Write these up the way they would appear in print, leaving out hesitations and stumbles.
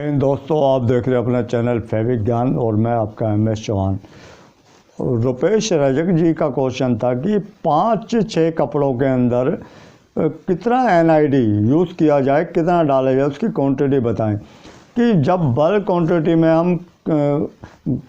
दोस्तों, आप देख रहे हैं अपना चैनल फैविक ज्ञान और मैं आपका MS चौहान। रुपेश रजक जी का क्वेश्चन था कि 5-6 कपड़ों के अंदर कितना NID यूज़ किया जाए, कितना डाला जाए, उसकी क्वांटिटी बताएं। कि जब बल्क क्वांटिटी में हम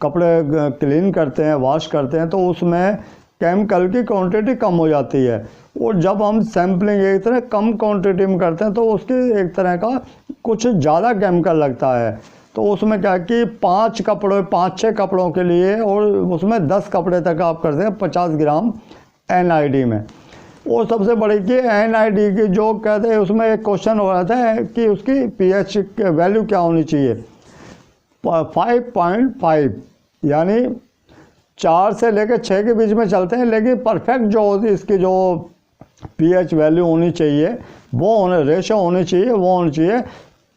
कपड़े क्लीन करते हैं, वॉश करते हैं, तो उसमें केमिकल की क्वांटिटी कम हो जाती है। और जब हम सैम्पलिंग एक तरह कम क्वांटिटी में करते हैं तो उसकी एक तरह का कुछ ज़्यादा केमिकल लगता है। तो उसमें क्या कि 5-6 कपड़ों के लिए और उसमें 10 कपड़े तक आप करते हैं 50 ग्राम NID में। और सबसे बड़ी कि NID की जो कहते हैं उसमें एक क्वेश्चन हो रहा था कि उसकी pH वैल्यू क्या होनी चाहिए। 5.5 यानी 4 से लेकर 6 के बीच में चलते हैं, लेकिन परफेक्ट जो होती है इसकी जो pH वैल्यू होनी चाहिए रेशो होनी चाहिए, वो होनी चाहिए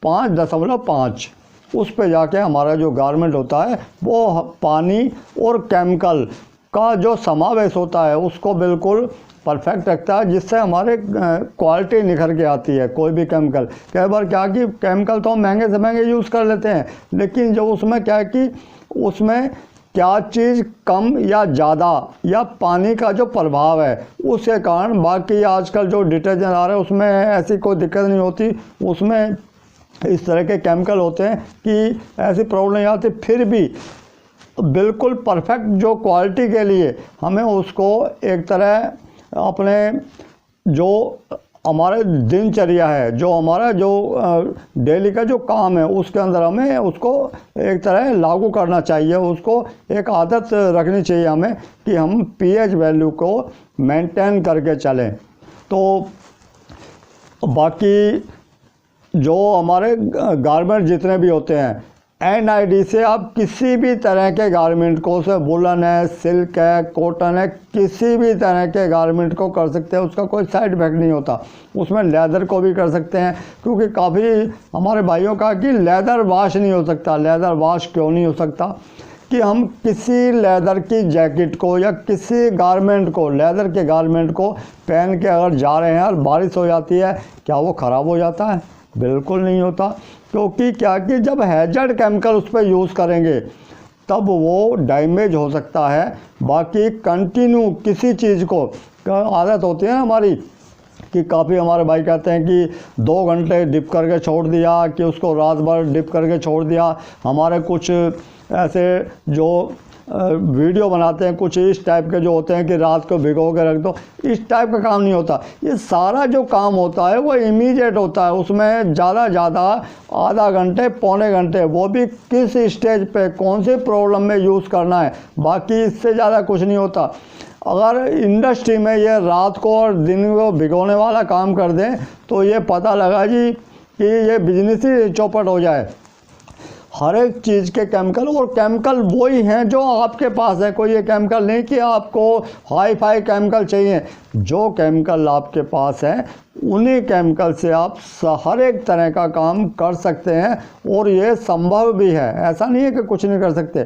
5.5। उस पे जाके हमारा जो गारमेंट होता है वो पानी और केमिकल का जो समावेश होता है उसको बिल्कुल परफेक्ट रखता है, जिससे हमारे क्वालिटी निखर के आती है। कोई भी केमिकल, कई बार क्या कि केमिकल तो हम महंगे से महंगे यूज़ कर लेते हैं, लेकिन जो उसमें क्या है कि उसमें क्या चीज़ कम या ज़्यादा या पानी का जो प्रभाव है उसके कारण बाकी आजकल जो डिटर्जेंट आ रहे हैं उसमें ऐसी कोई दिक्कत नहीं होती। उसमें इस तरह के केमिकल होते हैं कि ऐसी प्रॉब्लम नहीं आती। फिर भी बिल्कुल परफेक्ट जो क्वालिटी के लिए हमें उसको एक तरह अपने जो हमारे दिनचर्या है, जो हमारा जो डेली का जो काम है उसके अंदर हमें उसको एक तरह लागू करना चाहिए। उसको एक आदत रखनी चाहिए हमें कि हम pH वैल्यू को मेंटेन करके चलें। तो बाकी जो हमारे गारमेंट जितने भी होते हैं, NID से आप किसी भी तरह के गारमेंट को, से वुलन है, सिल्क है, कॉटन है, किसी भी तरह के गारमेंट को कर सकते हैं। उसका कोई साइड इफेक्ट नहीं होता। उसमें लेदर को भी कर सकते हैं, क्योंकि काफ़ी हमारे भाइयों का कि लेदर वॉश नहीं हो सकता। लेदर वॉश क्यों नहीं हो सकता कि हम किसी लेदर की जैकेट को या किसी गारमेंट को, लेदर के गारमेंट को पहन के अगर जा रहे हैं और बारिश हो जाती है, क्या वो ख़राब हो जाता है? बिल्कुल नहीं होता। क्योंकि क्या कि जब हैजर्ड केमिकल उस पर यूज़ करेंगे तब वो डैमेज हो सकता है। बाकी कंटिन्यू किसी चीज़ को आदत होती है ना हमारी कि काफ़ी हमारे भाई कहते हैं कि 2 घंटे डिप करके छोड़ दिया, कि उसको रात भर डिप करके छोड़ दिया। हमारे कुछ ऐसे जो वीडियो बनाते हैं कुछ इस टाइप के जो होते हैं कि रात को भिगो के रख दो, इस टाइप का काम नहीं होता। ये सारा जो काम होता है वो इमीडिएट होता है। उसमें ज़्यादा आधा घंटे पौने घंटे, वो भी किस स्टेज पे कौन सी प्रॉब्लम में यूज़ करना है, बाकी इससे ज़्यादा कुछ नहीं होता। अगर इंडस्ट्री में ये रात को और दिन को भिगोने वाला काम कर दें तो ये पता लगा जी कि ये बिजनेस ही चौपट हो जाए। हर एक चीज़ के केमिकल, और केमिकल वही हैं जो आपके पास है। कोई ये केमिकल नहीं कि आपको हाई फाई केमिकल चाहिए। जो केमिकल आपके पास है उन्हीं केमिकल से आप हर एक तरह का काम कर सकते हैं, और ये संभव भी है। ऐसा नहीं है कि कुछ नहीं कर सकते।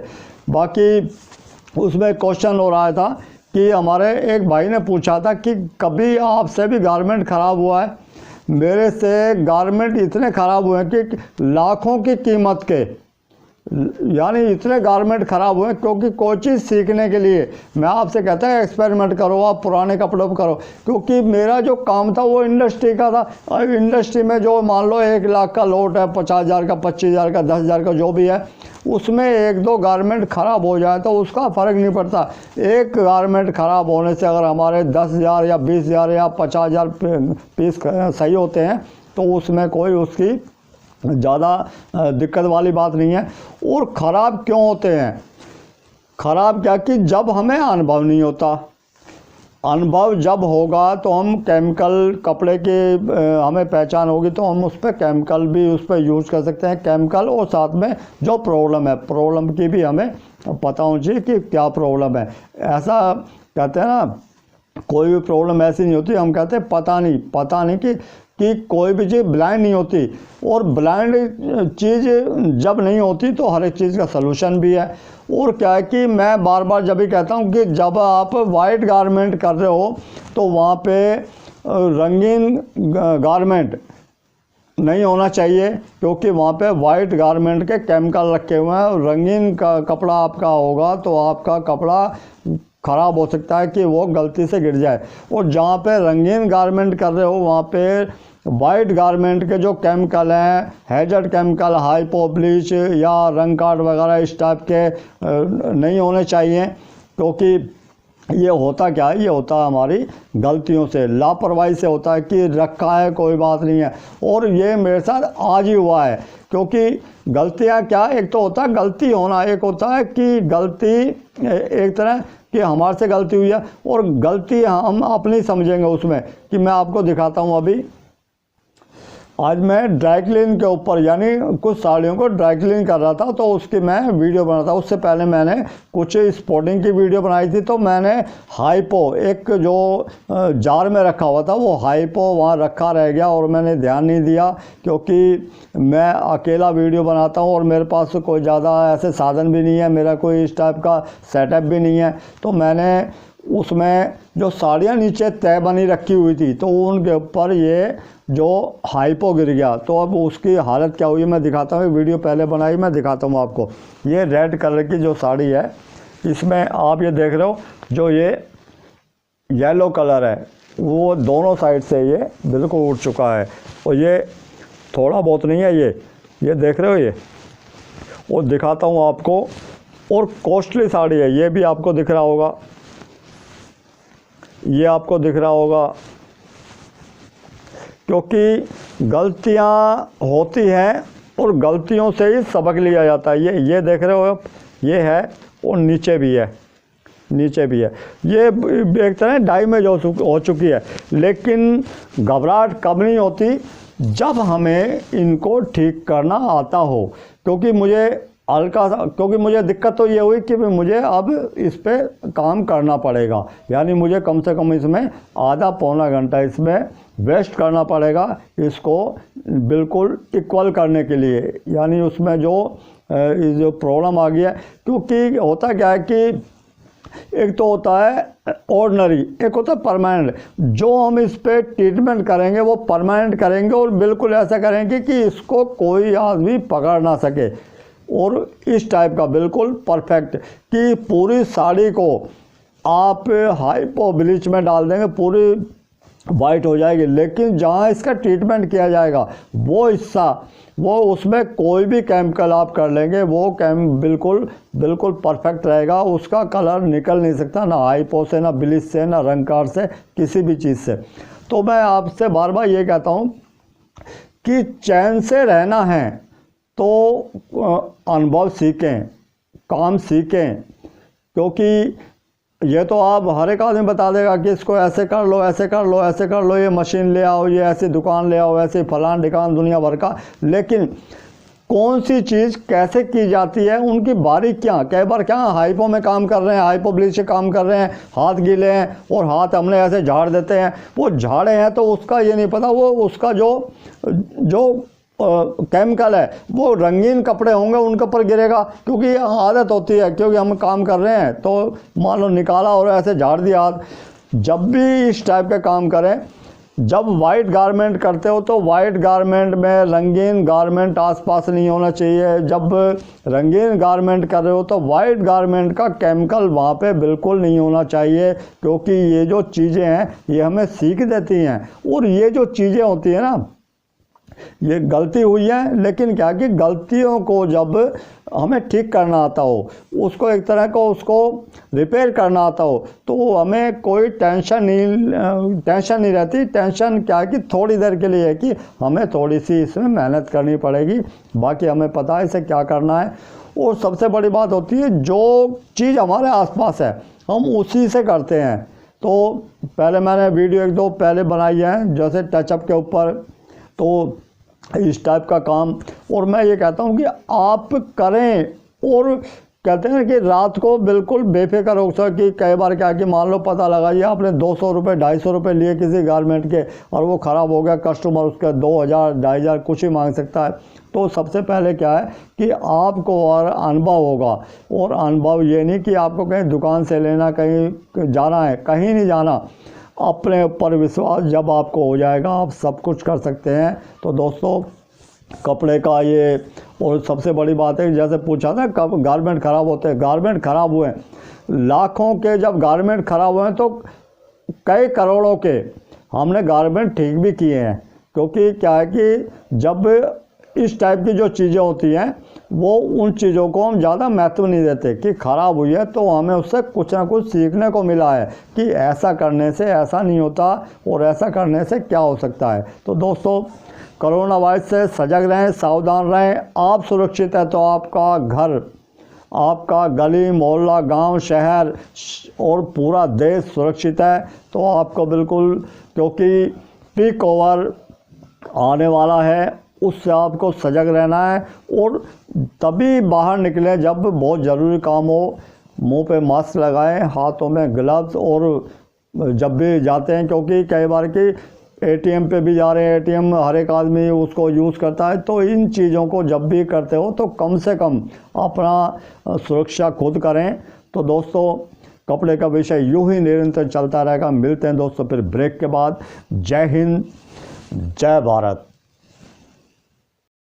बाकी उसमें क्वेश्चन हो रहा था कि हमारे एक भाई ने पूछा था कि कभी आपसे भी गारमेंट ख़राब हुआ है? मेरे से गारमेंट इतने ख़राब हुए हैं कि लाखों की कीमत के, यानी इतने गारमेंट ख़राब हुए हैं। क्योंकि कोई चीज़ सीखने के लिए मैं आपसे कहता है एक्सपेरिमेंट करो, आप पुराने कपड़ों पर करो। क्योंकि मेरा जो काम था वो इंडस्ट्री का था, और इंडस्ट्री में जो मान लो 1 लाख का लोट है, 50,000 का, 25,000 का, 10,000 का, जो भी है, उसमें 1-2 गारमेंट ख़राब हो जाए तो उसका फ़र्क नहीं पड़ता। एक गारमेंट ख़राब होने से अगर हमारे 10,000 या 20,000 या 50,000 पीस सही होते हैं तो उसमें कोई उसकी ज़्यादा दिक्कत वाली बात नहीं है। और ख़राब क्यों होते हैं? ख़राब क्या कि जब हमें अनुभव नहीं होता। अनुभव जब होगा तो हम केमिकल कपड़े के हमें पहचान होगी तो हम उस पर केमिकल भी उस पर यूज़ कर सकते हैं। केमिकल और साथ में जो प्रॉब्लम है, प्रॉब्लम की भी हमें पता होना चाहिए कि क्या प्रॉब्लम है। ऐसा कहते हैं ना, कोई भी प्रॉब्लम ऐसी नहीं होती, हम कहते हैं पता नहीं कि कोई भी चीज़ ब्लाइंड नहीं होती। और ब्लाइंड चीज़ जब नहीं होती तो हर एक चीज़ का सलूशन भी है। और क्या है कि मैं बार बार जब भी कहता हूँ कि जब आप वाइट गारमेंट कर रहे हो तो वहाँ पे रंगीन गारमेंट नहीं होना चाहिए, क्योंकि वहाँ पे वाइट गारमेंट के केमिकल रखे हुए हैं। और रंगीन का कपड़ा आपका होगा तो आपका कपड़ा ख़राब हो सकता है कि वो गलती से गिर जाए। और जहाँ पे रंगीन गारमेंट कर रहे हो वहाँ पे वाइट गारमेंट के जो केमिकल हैं, हैज़र्ड केमिकल, हाइपो ब्लीच या रंग कार्ड वगैरह इस टाइप के नहीं होने चाहिए। क्योंकि ये होता क्या है, ये होता है हमारी गलतियों से, लापरवाही से होता है कि रखा है कोई बात नहीं है। और ये मेरे साथ आज ही हुआ है। क्योंकि गलतियाँ क्या, एक तो होता है गलती होना, एक होता है कि गलती एक तरह कि हमारे से गलती हुई है और गलती हम अपनी समझेंगे उसमें। कि मैं आपको दिखाता हूँ, अभी आज मैं ड्राई क्लीन के ऊपर यानी कुछ साड़ियों को ड्राई क्लीन कर रहा था, तो उसकी मैं वीडियो बना था। उससे पहले मैंने कुछ स्पोर्टिंग की वीडियो बनाई थी, तो मैंने हाइपो एक जो जार में रखा हुआ था वो हाइपो वहाँ रखा रह गया और मैंने ध्यान नहीं दिया। क्योंकि मैं अकेला वीडियो बनाता हूँ और मेरे पास कोई ज़्यादा ऐसे साधन भी नहीं है, मेरा कोई इस टाइप का सेटअप भी नहीं है। तो मैंने उसमें जो साड़ियाँ नीचे तय बनी रखी हुई थी तो उनके ऊपर ये जो हाइपो गिर गया। तो अब उसकी हालत क्या हुई मैं दिखाता हूँ। वीडियो पहले बनाई, मैं दिखाता हूँ आपको। ये रेड कलर की जो साड़ी है, इसमें आप ये देख रहे हो जो ये येलो कलर है वो दोनों साइड से ये बिल्कुल उठ चुका है। और ये थोड़ा बहुत नहीं है, ये देख रहे हो ये। और दिखाता हूँ आपको, और कॉस्टली साड़ी है, ये भी आपको दिख रहा होगा, ये आपको दिख रहा होगा। क्योंकि गलतियाँ होती हैं और गलतियों से ही सबक लिया जाता है। ये देख रहे हो आप, ये है और नीचे भी है, नीचे भी है। ये एक तरह डैमेज हो चुकी है। लेकिन घबराहट कब नहीं होती, जब हमें इनको ठीक करना आता हो। क्योंकि मुझे दिक्कत तो ये हुई कि मुझे अब इस पे काम करना पड़ेगा। यानी मुझे कम से कम इसमें आधा पौना घंटा इसमें वेस्ट करना पड़ेगा, इसको बिल्कुल इक्वल करने के लिए। यानी उसमें जो प्रॉब्लम आ गया है, क्योंकि होता क्या है कि एक तो होता है ऑर्डिनरी, एक होता है परमानेंट। जो हम इस पे ट्रीटमेंट करेंगे वो परमानेंट करेंगे और बिल्कुल ऐसा करेंगे कि इसको कोई आदमी पकड़ ना सके। और इस टाइप का बिल्कुल परफेक्ट कि पूरी साड़ी को आप हाइपो ब्लीच में डाल देंगे, पूरी वाइट हो जाएगी। लेकिन जहाँ इसका ट्रीटमेंट किया जाएगा वो हिस्सा, वो उसमें कोई भी केमिकल आप कर लेंगे वो बिल्कुल परफेक्ट रहेगा। उसका कलर निकल नहीं सकता, ना हाइपो से, ना ब्लीच से, ना रंग कार्ड से, किसी भी चीज़ से। तो मैं आपसे बार बार ये कहता हूँ कि चैन से रहना है तो अनुभव सीखें, काम सीखें। क्योंकि ये तो आप हर एक आदमी बता देगा कि इसको ऐसे कर लो, ऐसे कर लो, ऐसे कर लो, ये मशीन ले आओ, ये ऐसी दुकान ले आओ, ऐसे फलान ढिकान दुनिया भर का। लेकिन कौन सी चीज़ कैसे की जाती है, उनकी बारीकियाँ, कई बार क्या हाइपो में काम कर रहे हैं, हाइपो ब्लीच से काम कर रहे हैं, हाथ गीले हैं और हाथ हमने ऐसे झाड़ देते हैं। वो झाड़े हैं तो उसका ये नहीं पता, वो उसका जो केमिकल है वो रंगीन कपड़े होंगे उनके ऊपर गिरेगा। क्योंकि आदत होती है, क्योंकि हम काम कर रहे हैं तो मान लो निकाला और ऐसे झाड़ दिया हाथ। जब भी इस टाइप के काम करें, जब वाइट गारमेंट करते हो तो वाइट गारमेंट में रंगीन गारमेंट आसपास नहीं होना चाहिए। जब रंगीन गारमेंट कर रहे हो तो वाइट गारमेंट का केमिकल वहाँ पे बिल्कुल नहीं होना चाहिए। क्योंकि ये जो चीज़ें हैं ये हमें सीख देती हैं। और ये जो चीज़ें होती हैं ना, ये गलती हुई है, लेकिन क्या कि गलतियों को जब हमें ठीक करना आता हो, उसको एक तरह को उसको रिपेयर करना आता हो, तो हमें कोई टेंशन नहीं रहती। टेंशन क्या है कि थोड़ी देर के लिए है कि हमें थोड़ी सी इसमें मेहनत करनी पड़ेगी, बाकी हमें पता है इसे क्या करना है। और सबसे बड़ी बात होती है जो चीज़ हमारे आसपास है हम उसी से करते हैं। तो पहले मैंने वीडियो एक दो पहले बनाई है जैसे टचअप के ऊपर, तो इस टाइप का काम। और मैं ये कहता हूँ कि आप करें। और कहते हैं कि रात को बिल्कुल बेफिक्र हो सके कि कई बार क्या कि मान लो पता लगा ये आपने 200 रुपये 250 रुपये लिए किसी गारमेंट के और वो ख़राब हो गया, कस्टमर उसका 2000 2500 कुछ ही मांग सकता है। तो सबसे पहले क्या है कि आपको और अनुभव होगा। और अनुभव ये नहीं कि आपको कहीं दुकान से लेना, कहीं जाना है, कहीं नहीं जाना। अपने ऊपर विश्वास जब आपको हो जाएगा, आप सब कुछ कर सकते हैं। तो दोस्तों कपड़े का ये, और सबसे बड़ी बात है, जैसे पूछा था कब गारमेंट ख़राब होते हैं, गारमेंट ख़राब हुए, लाखों के जब गारमेंट ख़राब हुए तो कई करोड़ों के हमने गारमेंट ठीक भी किए हैं। क्योंकि क्या है कि जब इस टाइप की जो चीज़ें होती हैं वो उन चीज़ों को हम ज़्यादा महत्व नहीं देते कि ख़राब हुई है तो हमें उससे कुछ ना कुछ सीखने को मिला है कि ऐसा करने से ऐसा नहीं होता और ऐसा करने से क्या हो सकता है। तो दोस्तों कोरोना वायरस से सजग रहें, सावधान रहें। आप सुरक्षित है तो आपका घर, आपका गली मोहल्ला गांव शहर और पूरा देश सुरक्षित है। तो आपको बिल्कुल, क्योंकि पीक ओवर आने वाला है, उससे आपको सजग रहना है और तभी बाहर निकलें जब बहुत ज़रूरी काम हो। मुंह पे मास्क लगाएं, हाथों में ग्लव्स, और जब भी जाते हैं, क्योंकि कई बार की एटीएम पे भी जा रहे हैं, एटीएम हर एक आदमी उसको यूज़ करता है। तो इन चीज़ों को जब भी करते हो तो कम से कम अपना सुरक्षा खुद करें। तो दोस्तों कपड़े का विषय यूँ ही निरंतर चलता रहेगा। मिलते हैं दोस्तों फिर ब्रेक के बाद। जय हिंद, जय भारत।